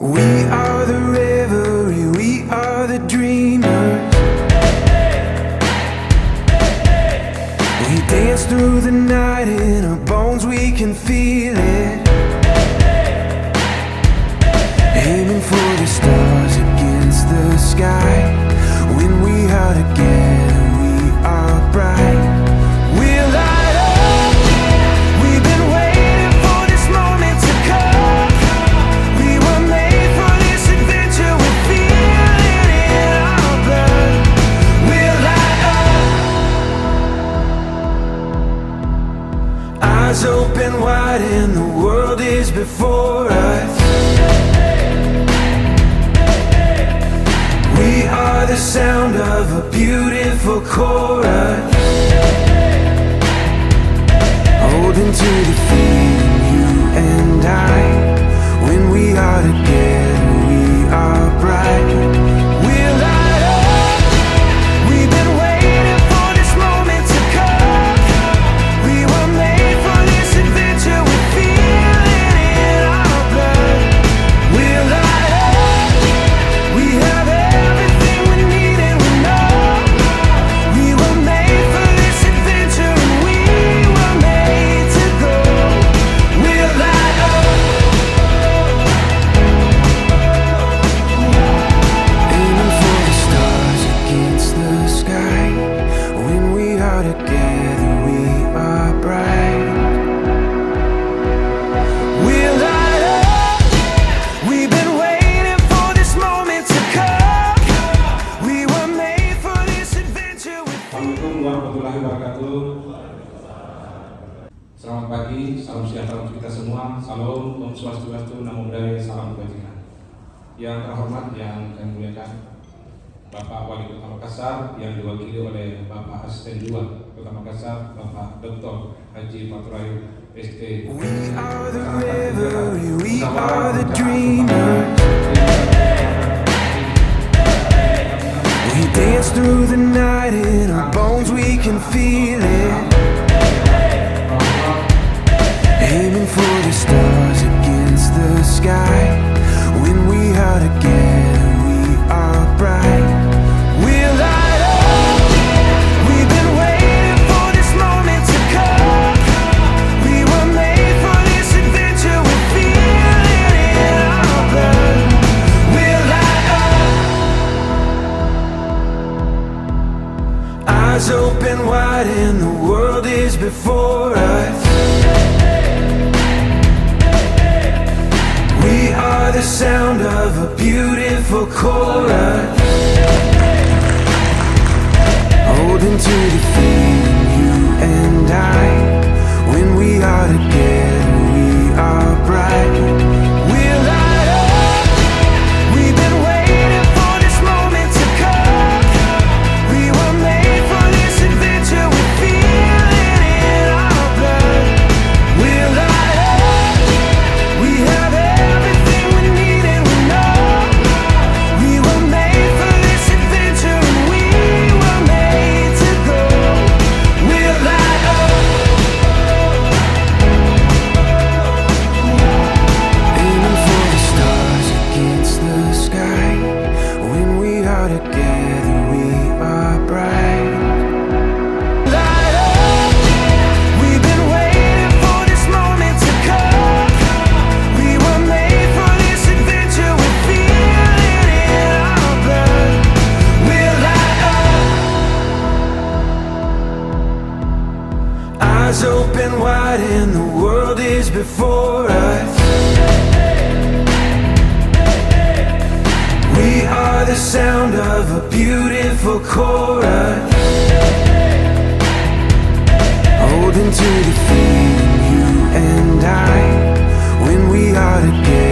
We are the reverie, we are the dreamers. We dance through the night, in our bones we can feel it. Aiming for the stars against the sky. When we are together, we are bright. We'll light up. We've been waiting for this moment to come. We were made for this adventure. We feel it in our blood. We'll light up. Eyes open wide and the world is before us. We are the sound of a beautiful chorus. Holding to the feeling, you and I. When we are together, we are bright. We'll light up. We've been waiting for this moment to come. We were made for this adventure. We feel it in our blood. We'll light up. We have everything we need and we know. We were made for this adventure and we were made to go. We'll light up. Aiming for the stars against the sky. When we are together, we are bright. We'll light up. We've been waiting for this moment to come. We were made for this adventure with Assalamualaikum warahmatullahi wabarakatuh. Selamat pagi, salam sejahtera untuk kita semua. Salam, Om Swastiastu, Namo Buddhaya, salam kebajikan. Yang terhormat, yang kami muliakan, Bapak Wali Kota Makassar yang diwakili oleh Bapak Asisten 2 Kota Makassar, Bapak Dr. Haji Fathur S.Pd. We are the reverie, we are the dreamers. We dance through the night, in our bones we can feel it. Aiming for the stars against the sky. When we are together, we are bright. We'll light up. We've been waiting for this moment to come. We were made for this adventure. We feel it in our blood. We'll light up. Eyes open wide and the world is before us. We are the sound of a beautiful chorus. Holding to the feeling, you and I. When we are together, we are bright. We'll light up. We've been waiting for this moment to come. We were made for this adventure. We feel it in our blood. We'll light up. We have everything we need and we know. We were made for this adventure and we were made to go. We'll light up. Aiming for the stars against the sky. When we are together, we are bright. Light up. We've been waiting for this moment to come. We were made for this adventure. We feel it in our blood. We'll light up. Eyes open wide and the world is before us. We are the sound of a beautiful chorus. Holding to the feeling, you and I. When we are together,